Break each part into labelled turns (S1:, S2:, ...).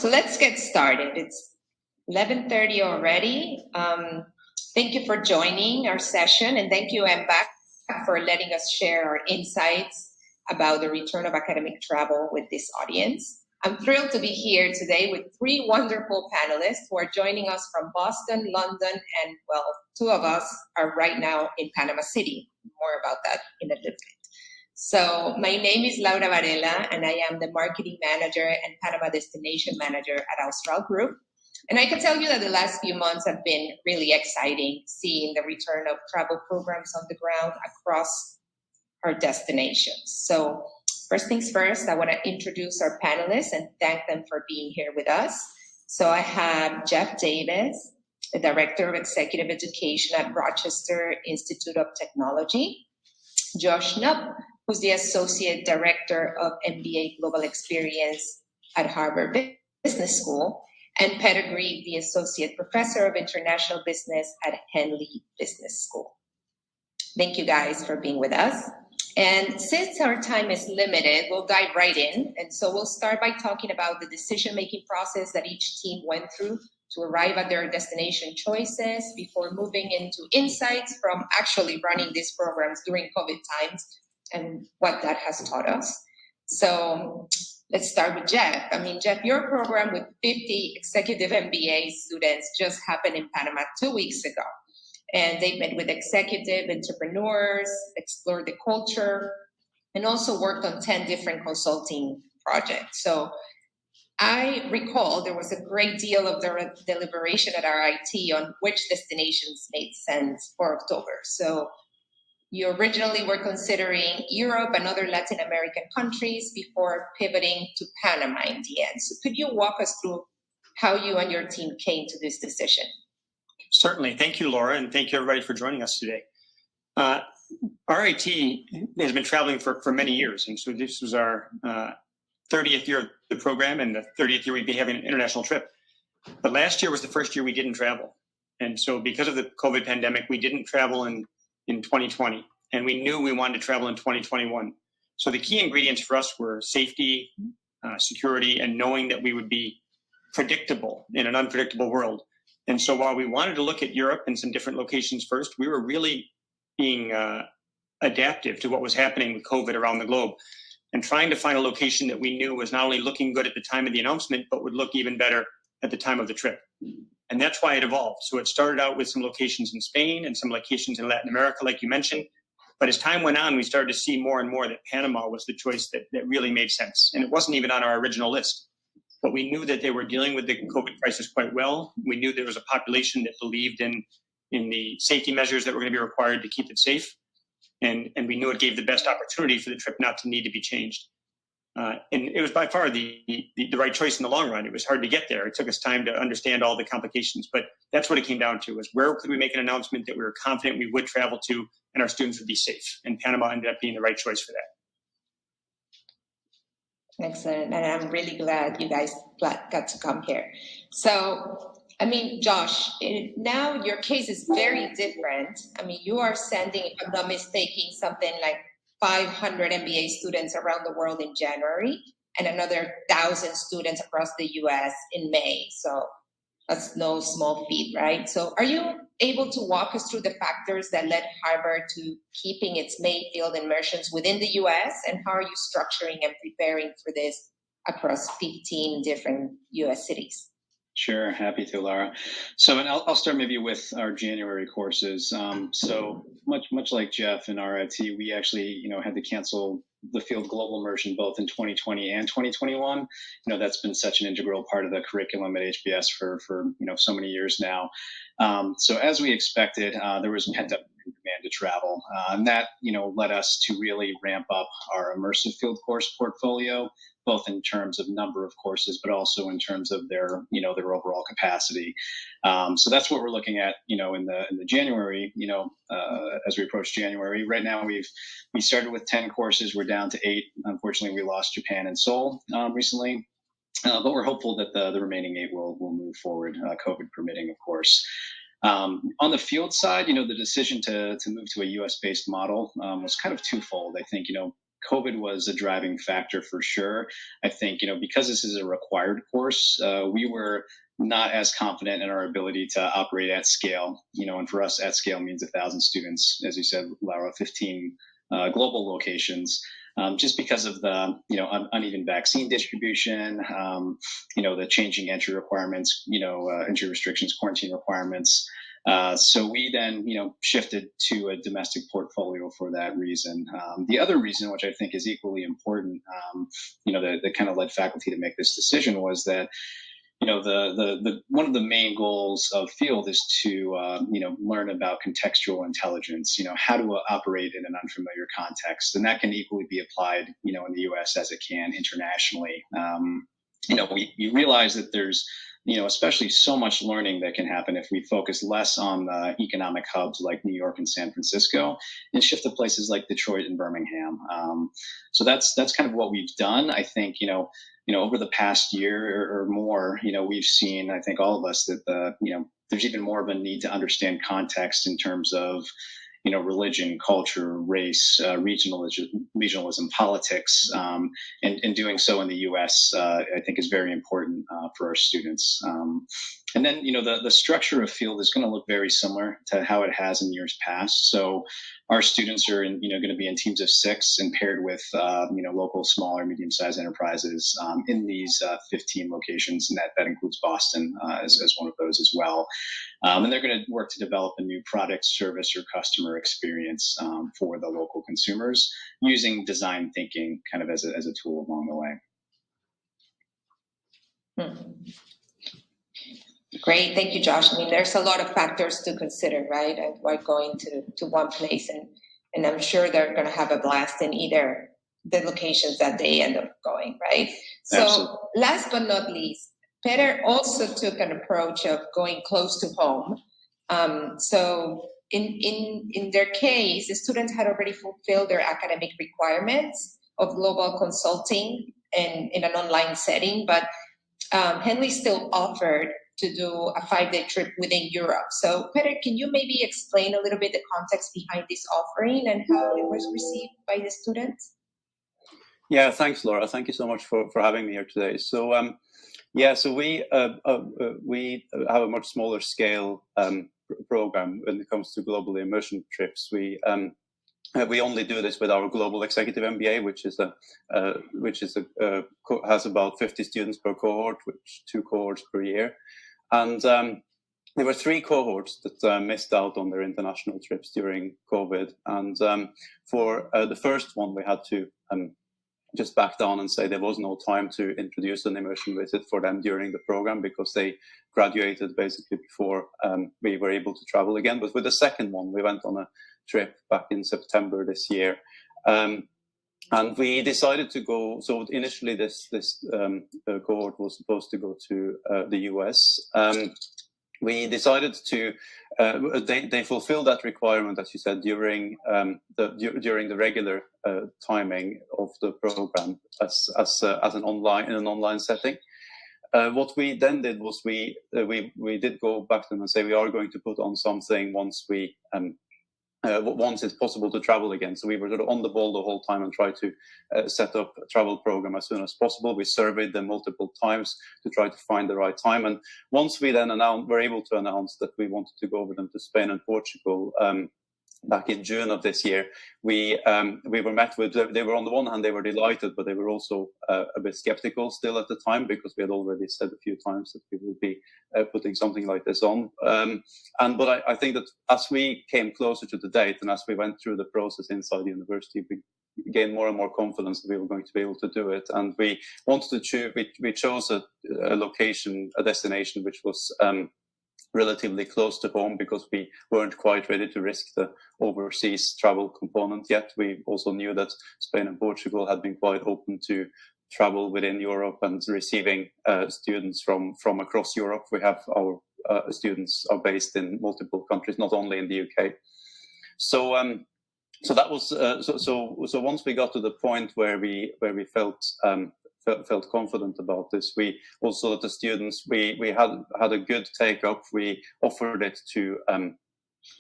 S1: So let's get started. It's 11:30 already. Thank you for joining our session, and thank you, MBA, for letting us share our insights about the return of academic travel with this audience. I'm thrilled to be here today with three wonderful panelists who are joining us from Boston, London, and, well, two of us are right now in Panama City. More about that in a little bit. So my name is Laura Varela, and I am the Marketing Manager and Panama Destination Manager at Austral Group. And I can tell you that the last few months have been really exciting, seeing the return of travel programs on the ground across our destinations. So first things first, I want to introduce our panelists and thank them for being here with us. So I have Jeff Davis, the Director of Executive Education at Rochester Institute of Technology, Josh Knupp, who's the Associate Director of MBA Global Experience at Harvard Business School, and Pettigrew, the Associate Professor of International Business at Henley Business School. Thank you guys for being with us. And since our time is limited, we'll dive right in. And so we'll start by talking about the decision-making process that each team went through to arrive at their destination choices before moving into insights from actually running these programs during COVID times and what that has taught us. So let's start with Jeff. Jeff, your program with 50 executive MBA students just happened in Panama 2 weeks ago. And they met with executive entrepreneurs, explored the culture, and also worked on 10 different consulting projects. So I recall there was a great deal of deliberation at RIT on which destinations made sense for October. So you originally were considering Europe and other Latin American countries before pivoting to Panama in the end. So could you walk us through how you and your team came to this decision?
S2: Certainly. Thank you, Laura, and thank you, everybody, for joining us today. RIT has been traveling for many years, and so this was our 30th year of the program, and the 30th year we'd be having an international trip. But last year was the first year we didn't travel. And so because of the COVID pandemic, we didn't travel in 2020, and we knew we wanted to travel in 2021. So the key ingredients for us were safety, security, and knowing that we would be predictable in an unpredictable world. And so while we wanted to look at Europe and some different locations first, we were really being adaptive to what was happening with COVID around the globe and trying to find a location that we knew was not only looking good at the time of the announcement, but would look even better at the time of the trip. And that's why it evolved. So it started out with some locations in Spain and some locations in Latin America, like you mentioned. But as time went on, we started to see more and more that Panama was the choice that really made sense. And it wasn't even on our original list. But we knew that they were dealing with the COVID crisis quite well. We knew there was a population that believed in the safety measures that were going to be required to keep it safe. And we knew it gave the best opportunity for the trip not to need to be changed. And it was by far the right choice in the long run. It was hard to get there. It took us time to understand all the complications, but that's what it came down to, was where could we make an announcement that we were confident we would travel to and our students would be safe. And Panama ended up being the right choice for that.
S1: Excellent. And I'm really glad you guys got to come here. So, Josh, now your case is very different. You are sending, if I'm not mistaken, something like 500 MBA students around the world in January and another 1,000 students across the US in May. So that's no small feat, right? So are you able to walk us through the factors that led Harvard to keeping its Mayfield immersions within the US, and how are you structuring and preparing for this across 15 different US cities?
S3: Sure, happy to, Laura. So, and I'll start maybe with our January courses. So much like Jeff and RIT, we actually, had to cancel the field global immersion both in 2020 and 2021. That's been such an integral part of the curriculum at HBS for so many years now. So as we expected, there was pent-up demand to travel, and that led us to really ramp up our immersive field course portfolio, both in terms of number of courses, but also in terms of their overall capacity. So that's what we're looking at, in the January, as we approach January. Right now, we started with 10 courses. We're down to 8. Unfortunately, we lost Japan and Seoul recently. But we're hopeful that the remaining 8 will move forward, COVID permitting, of course. On the field side, the decision to move to a U.S.-based model was kind of twofold. I think, COVID was a driving factor for sure. I think, because this is a required course, we were not as confident in our ability to operate at scale, and for us at scale means 1,000 students, as you said, Laura, 15 global locations. Just because of the uneven vaccine distribution, the changing entry requirements, entry restrictions, quarantine requirements. So we then shifted to a domestic portfolio for that reason. The other reason, which I think is equally important, that kind of led faculty to make this decision, was that the one of the main goals of field is to learn about contextual intelligence, how to operate in an unfamiliar context, and that can equally be applied in the US as it can internationally. We realize that there's especially so much learning that can happen if we focus less on the economic hubs like New York and San Francisco and shift to places like Detroit and Birmingham. So that's kind of what we've done. I think over the past year or more, we've seen, I think all of us, that there's even more of a need to understand context in terms of religion, culture, race, regionalism, politics, and doing so in the U.S. I think is very important for our students. And then, the structure of field is going to look very similar to how it has in years past. So our students are going to be in teams of 6 and paired with, local, small or medium-sized enterprises in these 15 locations, and that includes Boston as one of those as well. And they're going to work to develop a new product, service, or customer experience for the local consumers using design thinking kind of as a tool along the way.
S1: Great, thank you, Josh. I mean, there's a lot of factors to consider, right? We're going to one place, and I'm sure they're going to have a blast in either the locations that they end up going, right? So
S3: Absolutely.
S1: Last but not least, Peter also took an approach of going close to home. So in their case, the students had already fulfilled their academic requirements of global consulting in an online setting, but Henley still offered to do a 5-day trip within Europe. So Peter, can you maybe explain a little bit the context behind this offering and how it was received by the students?
S4: Yeah, thanks, Laura. Thank you so much for having me here today. So so we have a much smaller scale program when it comes to global immersion trips. We only do this with our global executive MBA, which has about 50 students per cohort, which 2 cohorts per year. And there were 3 cohorts that missed out on their international trips during COVID. And for the first one, we had to just back down and say there was no time to introduce an immersion visit for them during the program because they graduated basically before we were able to travel again. But with the second one, we went on a trip back in September this year. And we decided to go. So initially, this cohort was supposed to go to the US. We decided to. They fulfilled that requirement, as you said, during the regular timing of the program as an online setting. What we then did was we did go back to them and say we are going to put on something once it's possible to travel again. So we were sort of on the ball the whole time and tried to set up a travel program as soon as possible. We surveyed them multiple times to try to find the right time. And once we then were able to announce that we wanted to go with them to Spain and Portugal back in June of this year, we were met with, they were on the one hand, they were delighted, but they were also a bit skeptical still at the time because we had already said a few times that we would be putting something like this on. But I think that as we came closer to the date and as we went through the process inside the university, we gained more and more confidence that we were going to be able to do it. And we wanted to choose, we chose a location, a destination which was relatively close to home because we weren't quite ready to risk the overseas travel component yet. We also knew that Spain and Portugal had been quite open to travel within Europe and receiving students from across Europe. We have our students are based in multiple countries, not only in the UK. So that was so once we got to the point where we felt confident about this, we also the students we had a good take up. We offered it to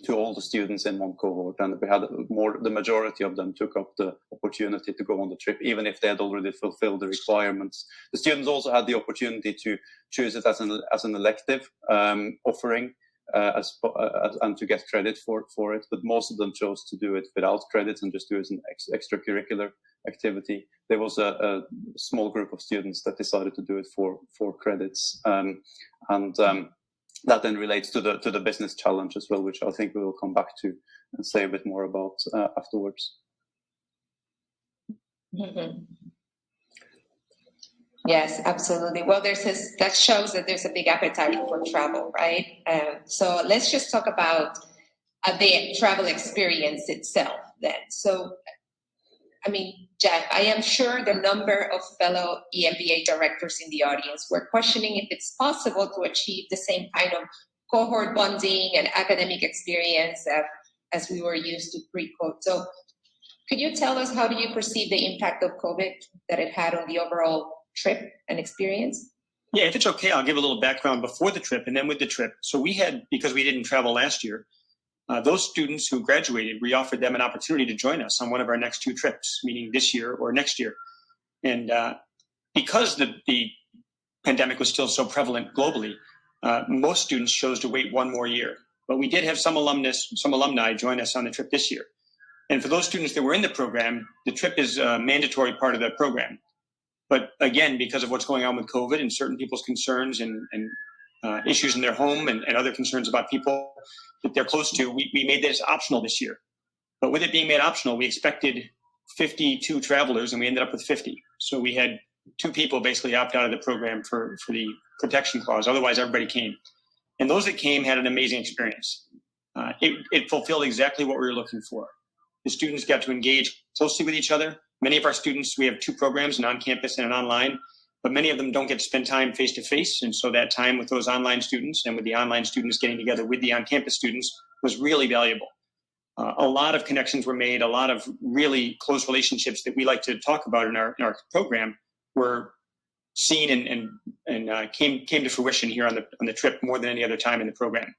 S4: to all the students in one cohort, and we had the majority of them took up the opportunity to go on the trip, even if they had already fulfilled the requirements. The students also had the opportunity to choose it as an elective offering, and to get credit for it, but most of them chose to do it without credits and just do it as an extracurricular activity. There was a small group of students that decided to do it for credits, and that then relates to the business challenge as well, which I think we will come back to and say a bit more about afterwards.
S1: Mm-hmm. Yes, absolutely. Well, that shows that there's a big appetite for travel, right? So let's just talk about the travel experience itself then. So, I mean, Jeff, I am sure the number of fellow EMBA directors in the audience were questioning if it's possible to achieve the same kind of cohort bonding and academic experience as we were used to pre-COVID. So could you tell us, how do you perceive the impact of COVID that it had on the overall trip and experience?
S2: Yeah, if it's okay, I'll give a little background before the trip and then with the trip. So we had, because we didn't travel last year, those students who graduated, we offered them an opportunity to join us on one of our next 2 trips, meaning this year or next year. And because the pandemic was still so prevalent globally, most students chose to wait 1 more year. But we did have some alumni join us on the trip this year. And for those students that were in the program, the trip is a mandatory part of the program. But again, because of what's going on with COVID and certain people's concerns and issues in their home and other concerns about people that they're close to, we made this optional this year. But with it being made optional, we expected 52 travelers and we ended up with 50. So we had 2 people basically opt out of the program for the protection clause. Otherwise, everybody came. And those that came had an amazing experience. It fulfilled exactly what we were looking for. The students got to engage closely with each other. Many of our students, we have 2 programs, an on-campus and an online, but many of them don't get to spend time face-to-face. And so that time with those online students and with the online students getting together with the on-campus students was really valuable. A lot of connections were made, a lot of really close relationships that we like to talk about in our program were seen and came to fruition here on the trip more than any other time in the program.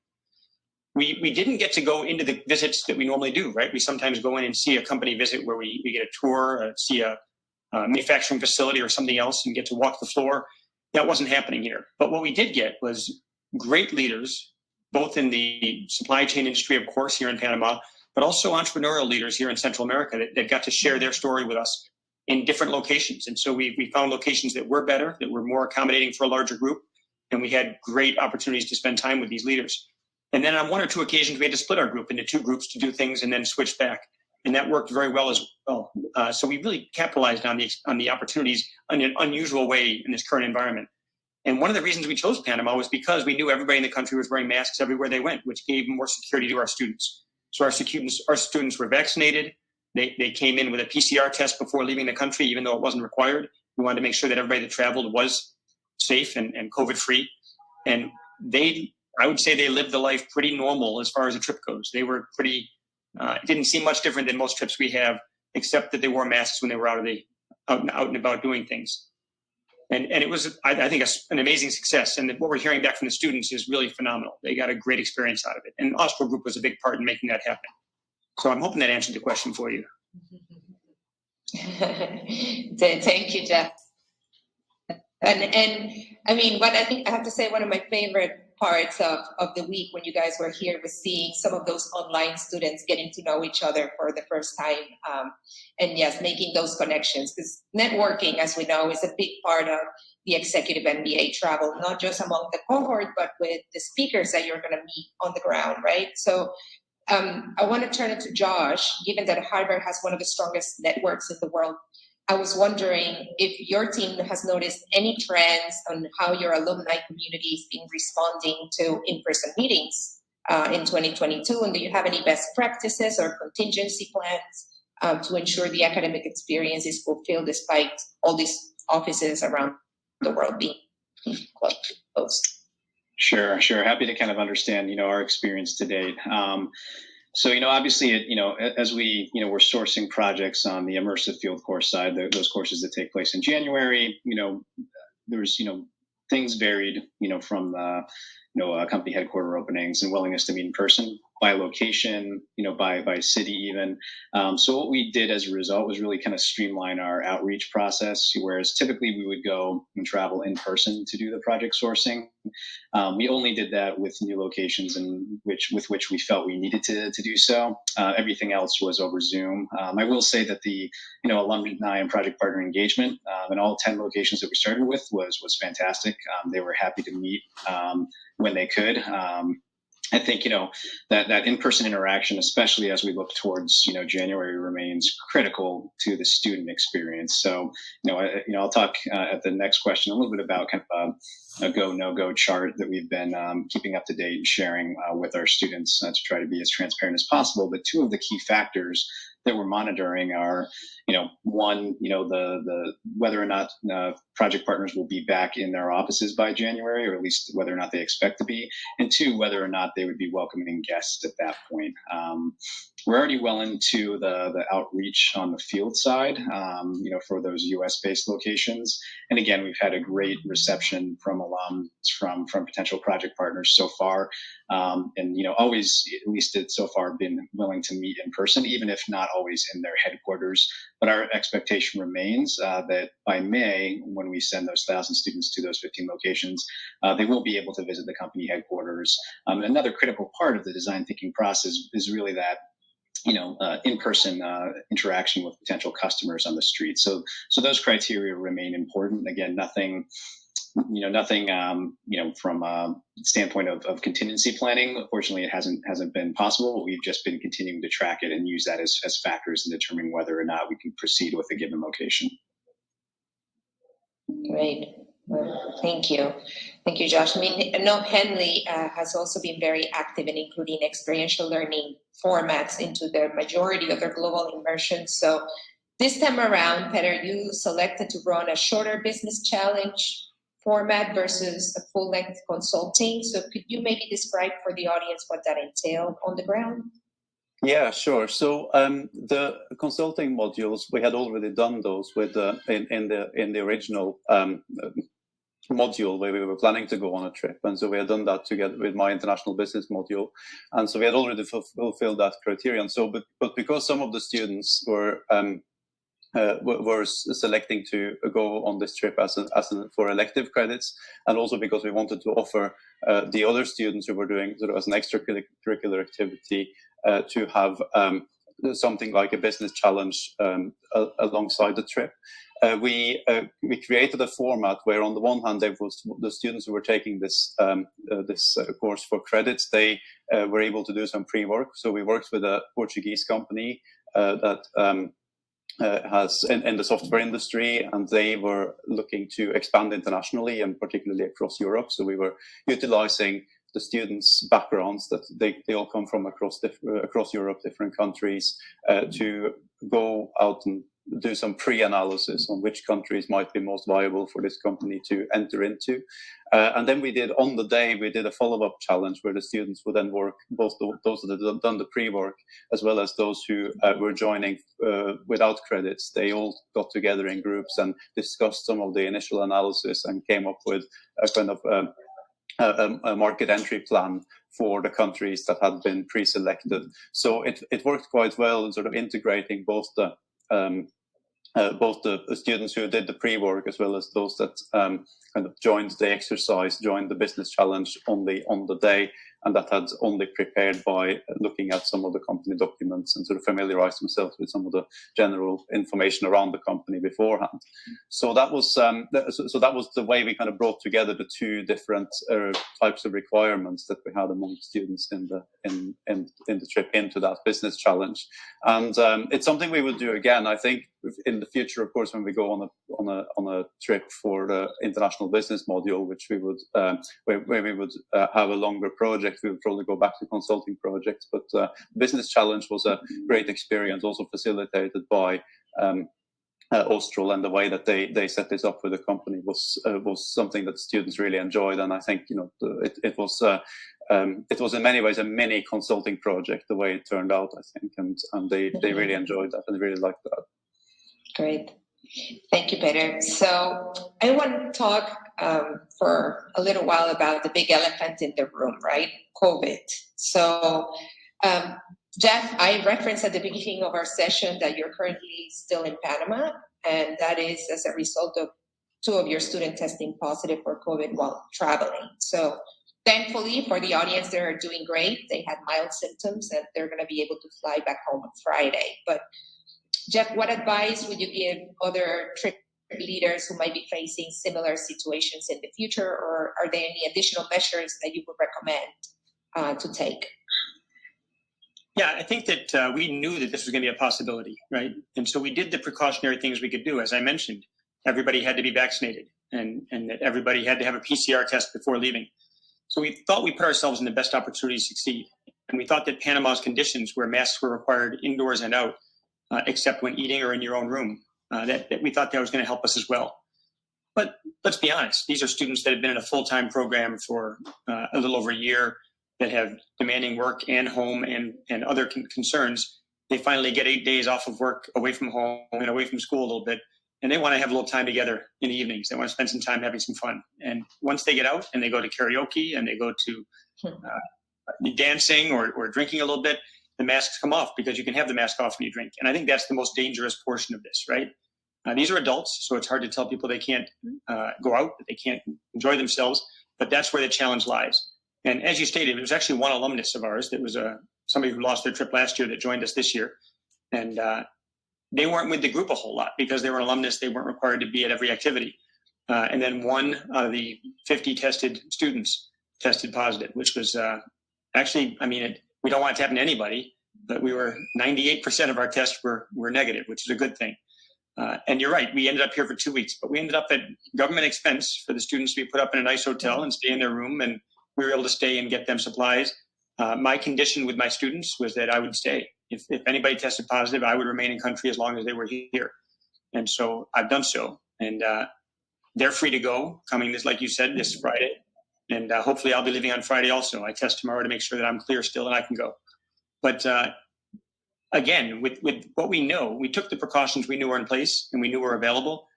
S2: We didn't get to go into the visits that we normally do, right? We sometimes go in and see a company visit where we get a tour, see a manufacturing facility or something else and get to walk the floor. That wasn't happening here. But what we did get was great leaders, both in the supply chain industry, of course, here in Panama, but also entrepreneurial leaders here in Central America that got to share their story with us in different locations. And so we found locations that were better, that were more accommodating for a larger group, and we had great opportunities to spend time with these leaders. And then on 1 or 2 occasions, we had to split our group into 2 groups to do things and then switch back. And that worked very well as well. So we really capitalized on the opportunities in an unusual way in this current environment. And one of the reasons we chose Panama was because we knew everybody in the country was wearing masks everywhere they went, which gave more security to our students. So our students were vaccinated. They came in with a PCR test before leaving the country, even though it wasn't required. We wanted to make sure that everybody that traveled was safe and COVID-free. And I would say they lived the life pretty normal as far as the trip goes. They were pretty, it didn't seem much different than most trips we have, except that they wore masks when they were out and about doing things. And it was, I think, an amazing success. And what we're hearing back from the students is really phenomenal. They got a great experience out of it. And Austral Group was a big part in making that happen. So I'm hoping that answered the question for you.
S1: Thank you, Jeff. And I mean, what I think I have to say, one of my favorite parts of the week when you guys were here was seeing some of those online students getting to know each other for the first time. And yes, making those connections, because networking, as we know, is a big part of the executive MBA travel, not just among the cohort, but with the speakers that you're going to meet on the ground, right? So I want to turn it to Josh, given that Harvard has one of the strongest networks in the world. I was wondering if your team has noticed any trends on how your alumni community is been responding to in-person meetings in 2022, and do you have any best practices or contingency plans to ensure the academic experience is fulfilled despite all these offices around the world being closed?
S3: Sure. Happy to kind of understand, our experience to date. So, obviously, as we, we're sourcing projects on the immersive field course side, those courses that take place in January, there's, things varied, from company headquarter openings and willingness to meet in person by location, by city even. So what we did as a result was really kind of streamline our outreach process, whereas typically we would go and travel in person to do the project sourcing. We only did that with new locations with which we felt we needed to do so. Everything else was over Zoom. I will say that the alumni and project partner engagement in all 10 locations that we started with was fantastic. They were happy to meet when they could. I think, that in-person interaction, especially as we look towards, January, remains critical to the student experience. So, I'll talk at the next question a little bit about kind of a go, no-go chart that we've been keeping up to date and sharing with our students to try to be as transparent as possible. But two of the key factors that we're monitoring are, one, the whether or not project partners will be back in their offices by January, or at least whether or not they expect to be, and two, whether or not they would be welcoming guests at that point. We're already well into the outreach on the field side, for those U.S.-based locations. And again, we've had a great reception from alums, from potential project partners so far. And, always, at least it's so far, been willing to meet in person, even if not always in their headquarters. But our expectation remains that by May, when we send those 1,000 students to those 15 locations, they will be able to visit the company headquarters. Another critical part of the design thinking process is really that in-person interaction with potential customers on the street. So those criteria remain important. Again, nothing from a standpoint of contingency planning. Unfortunately, it hasn't been possible, but we've just been continuing to track it and use that as factors in determining whether or not we can proceed with a given location.
S1: Great. Well, thank you. Thank you, Josh. I know Henley has also been very active in including experiential learning formats into the majority of their global immersions. So this time around, Peter, you selected to run a shorter business challenge format versus a full-length consulting. So could you maybe describe for the audience what that entailed on the ground?
S4: Yeah, sure. So the consulting modules, we had already done those with in the original module where we were planning to go on a trip, and so we had done that together with my international business module, and so we had already fulfilled that criterion. So, but because some of the students were selecting to go on this trip for elective credits, and also because we wanted to offer the other students who were doing sort of as an extracurricular activity to have something like a business challenge alongside the trip. We created a format where, on the one hand, there was the students who were taking this course for credits. They were able to do some pre-work. So we worked with a Portuguese company that has in the software industry, and they were looking to expand internationally and particularly across Europe. So we were utilizing the students' backgrounds that they all come from across Europe, different countries, to go out and do some pre-analysis on which countries might be most viable for this company to enter into. And then on the day, we did a follow-up challenge where the students would then work, both those that had done the pre-work as well as those who were joining without credits. They all got together in groups and discussed some of the initial analysis and came up with a kind of a market entry plan for the countries that had been pre-selected. So it worked quite well in sort of integrating both the students who did the pre-work as well as those that kind of joined the exercise, joined the business challenge on the day, and that had only prepared by looking at some of the company documents and sort of familiarized themselves with some of the general information around the company beforehand. So that was the way we kind of brought together the two different types of requirements that we had among students in the trip into that business challenge. And it's something we will do again. I think in the future, of course, when we go on a trip for the international business module, which we would where we would have a longer project, we would probably go back to consulting projects. But business challenge was a great experience, also facilitated by Austral, and the way that they set this up with the company was something that students really enjoyed. And I think it was in many ways a mini consulting project the way it turned out, I think, and they really enjoyed that and really liked that.
S1: Great. Thank you, Peter. So I want to talk for a little while about the big elephant in the room, right? COVID. So, Jeff, I referenced at the beginning of our session that you're currently still in Panama, and that is as a result of 2 of your students testing positive for COVID while traveling. So thankfully for the audience, they're doing great. They had mild symptoms and they're going to be able to fly back home on Friday. But Jeff, what advice would you give other trip leaders who might be facing similar situations in the future, or are there any additional measures that you would recommend to take?
S2: Yeah, I think that we knew that this was going to be a possibility, right? And so we did the precautionary things we could do. As I mentioned, everybody had to be vaccinated and that everybody had to have a PCR test before leaving. So we thought we put ourselves in the best opportunity to succeed. And we thought that Panama's conditions, where masks were required indoors and out, except when eating or in your own room, that we thought that was going to help us as well. But let's be honest, these are students that have been in a full-time program for a little over a year, that have demanding work and home and other concerns. They finally get 8 days off of work, away from home and away from school a little bit, and they want to have a little time together in the evenings. They want to spend some time having some fun. And once they get out and they go to karaoke and they go to dancing or drinking a little bit, the masks come off, because you can have the mask off when you drink. And I think that's the most dangerous portion of this, right? These are adults, so it's hard to tell people they can't go out, that they can't enjoy themselves, but that's where the challenge lies. And as you stated, it was actually one alumnus of ours that was somebody who lost their trip last year that joined us this year. And they weren't with the group a whole lot because they were an alumnus. They weren't required to be at every activity. And then 1 out of the 50 tested students tested positive, which was actually, I mean, we don't want it to happen to anybody, but we were 98% of our tests were negative, which is a good thing. And you're right, we ended up here for 2 weeks, but we ended up at government expense for the students to be put up in a nice hotel and stay in their room, and we were able to stay and get them supplies. My condition with my students was that I would stay. If anybody tested positive, I would remain in country as long as they were here. And so I've done so. And they're free to go coming this, like you said, this Friday. And hopefully I'll be leaving on Friday also. I test tomorrow to make sure that I'm clear still and I can go. But again, with what we know, we took the precautions we knew were in place and we knew were available.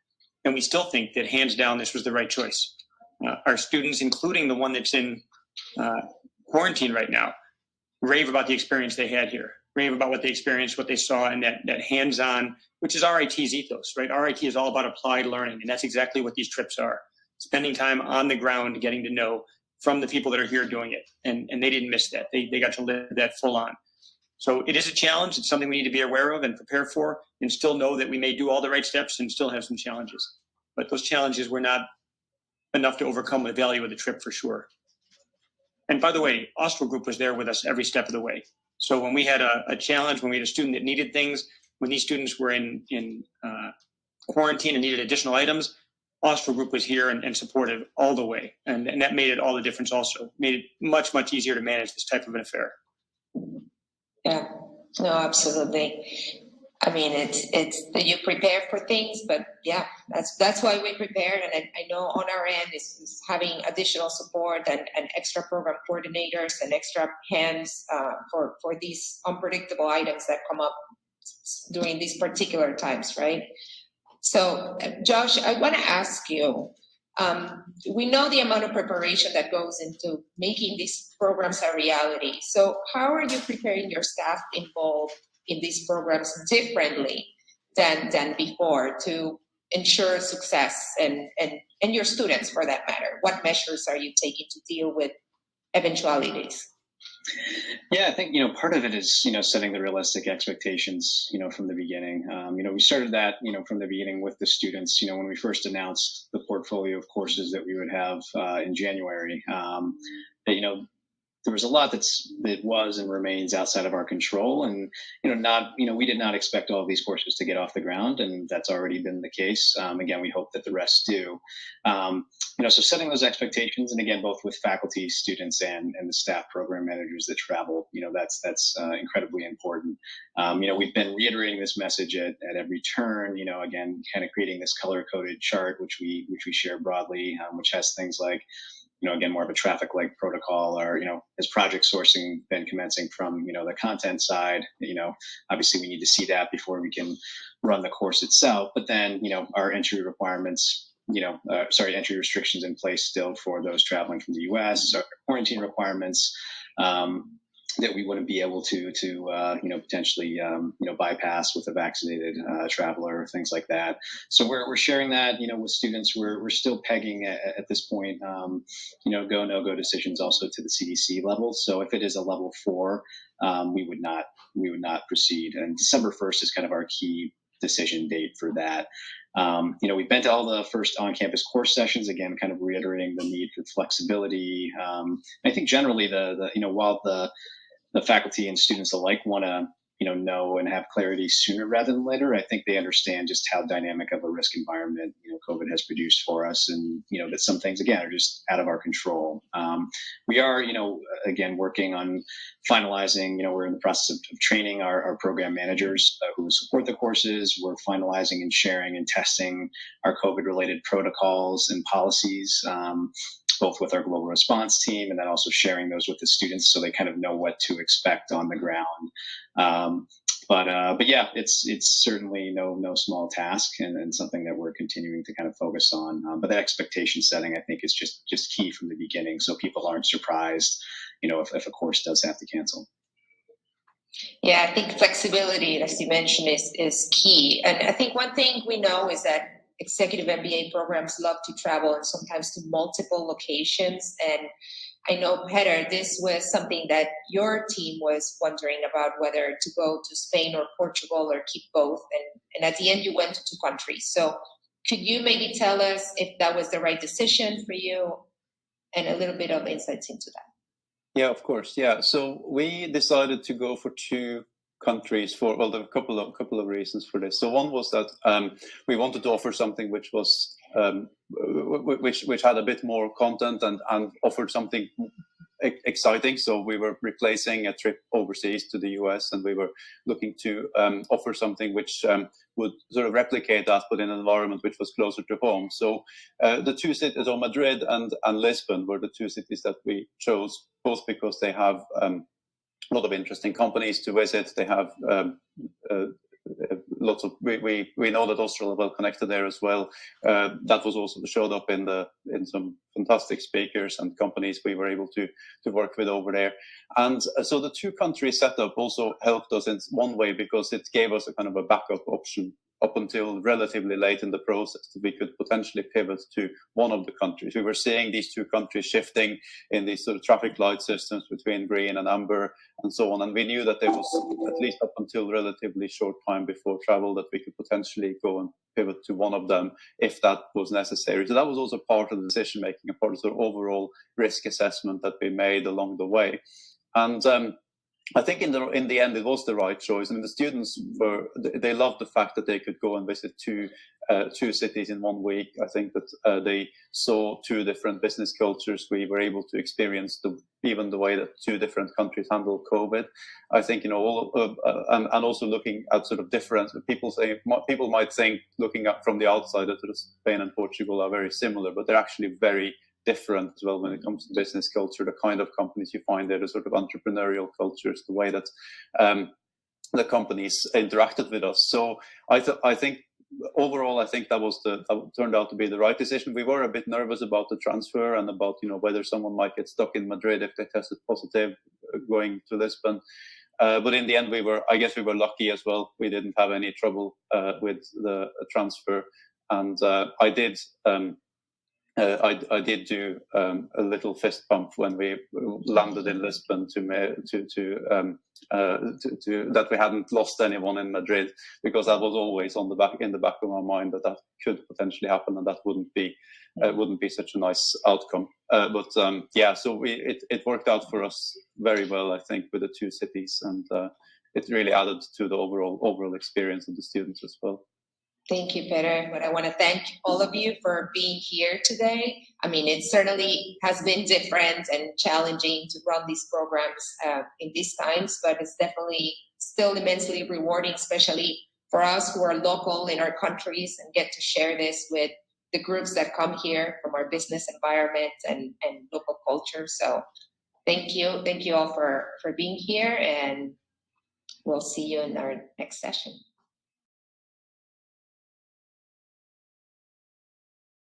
S2: And we still think that hands down, this was the right choice. Our students, including the one that's in quarantine right now, rave about the experience they had here, rave about what they experienced, what they saw, and that hands-on, which is RIT's ethos, right? RIT is all about applied learning, and that's exactly what these trips are. Spending time on the ground, getting to know from the people that are here doing it, and they didn't miss that. They got to live that full on. So it is a challenge. It's something we need to be aware of and prepare for, and still know that we may do all the right steps and still have some challenges. But those challenges were not enough to overcome the value of the trip for sure. And by the way, Austral Group was there with us every step of the way. So when we had a challenge, when we had a student that needed things, when these students were in quarantine and needed additional items, Austral Group was here and supportive all the way. And that made it all the difference also. Made it much, much easier to manage this type of an affair.
S1: Yeah, no, absolutely. I mean, it's you prepare for things, but yeah, that's why we prepared. And I know on our end is having additional support and extra program coordinators and extra hands for these unpredictable items that come up during these particular times, right? So, Josh, I want to ask you. We know the amount of preparation that goes into making these programs a reality. So how are you preparing your staff involved in these programs differently than before to ensure success and your students for that matter? What measures are you taking to deal with eventualities?
S3: Yeah, I think, part of it is, setting the realistic expectations, from the beginning. We started that, from the beginning with the students, when we first announced the portfolio of courses that we would have in January, that, there was a lot that was and remains outside of our control, and we did not expect all of these courses to get off the ground, and that's already been the case. Again, we hope that the rest do. So setting those expectations, and again, both with faculty, students, and the staff program managers that travel, that's incredibly important. We've been reiterating this message at every turn. Again, kind of creating this color-coded chart, which we share broadly, which has things like, again, more of a traffic light protocol, or, has project sourcing been commencing from, the content side? Obviously we need to see that before we can run the course itself. But then, our entry requirements, entry restrictions in place still for those traveling from the U.S. So quarantine requirements. That we wouldn't be able to potentially bypass with a vaccinated traveler, things like that. So we're sharing that with students. We're still pegging at this point go no go decisions also to the CDC level. So if it is a level 4, we would not proceed. And December 1st is kind of our key decision date for that. We've been to all the first on-campus course sessions, again, kind of reiterating the need for flexibility. I think generally while the faculty and students alike want to know and have clarity sooner rather than later, I think they understand just how dynamic of a risk environment COVID has produced for us, and that some things again are just out of our control. We are again working on finalizing. We're in the process of training our program managers who support the courses. We're finalizing and sharing and testing our COVID related protocols and policies. Both with our global response team and then also sharing those with the students so they kind of know what to expect on the ground. But yeah, it's certainly no small task and something that we're continuing to kind of focus on. But that expectation setting, I think, is just key from the beginning, so people aren't surprised, if a course does have to cancel.
S1: Yeah, I think flexibility, as you mentioned, is key. And I think one thing we know is that executive MBA programs love to travel and sometimes to multiple locations. And I know, Peter, this was something that your team was wondering about, whether to go to Spain or Portugal or keep both. And at the end, you went to 2 countries. So could you maybe tell us if that was the right decision for you and a little bit of insights into that?
S4: Yeah, of course. Yeah. So we decided to go for 2 countries for, well, there are a couple of reasons for this. So one was that we wanted to offer something which was which had a bit more content and offered something exciting. So we were replacing a trip overseas to the US, and we were looking to offer something which would sort of replicate that, but in an environment which was closer to home. So the 2 cities, so Madrid and Lisbon, were the 2 cities that we chose, both because they have a lot of interesting companies to visit. They have lots of. We know that Austral are well connected there as well. That was also showed up in some fantastic speakers and companies we were able to work with over there. And so the 2 country setup also helped us in one way, because it gave us a kind of a backup option up until relatively late in the process, that we could potentially pivot to one of the countries. We were seeing these 2 countries shifting in these sort of traffic light systems between green and amber and so on. And we knew that there was, at least up until relatively short time before travel, that we could potentially go and pivot to one of them if that was necessary. So that was also part of the decision making, a part of the overall risk assessment that we made along the way. And I think in the end it was the right choice. I mean, the students they loved the fact that they could go and visit 2 cities in 1 week. I think that they saw 2 different business cultures. We were able to experience even the way that 2 different countries handle COVID. I think and also looking at sort of different people might think, looking up from the outside, that sort of Spain and Portugal are very similar, but they're actually very different as well when it comes to business culture, the kind of companies you find there, the sort of entrepreneurial cultures, the way that the companies interacted with us. So I think overall, I think that turned out to be the right decision. We were a bit nervous about the transfer and about whether someone might get stuck in Madrid if they tested positive going to Lisbon. But in the end, I guess we were lucky as well. We didn't have any trouble with the transfer, and I did do a little fist bump when we landed in Lisbon to that we hadn't lost anyone in Madrid, because that was always in the back of my mind that could potentially happen, and that wouldn't be such a nice outcome. But so it worked out for us very well, I think, with the 2 cities, and it really added to the overall experience of the students as well.
S1: Thank you, Peter. But I want to thank all of you for being here today. I mean, it certainly has been different and challenging to run these programs in these times, but it's definitely still immensely rewarding, especially for us who are local in our countries and get to share this with the groups that come here from our business environment and local culture. So thank you. Thank you all for being here, and we'll see you in our next session.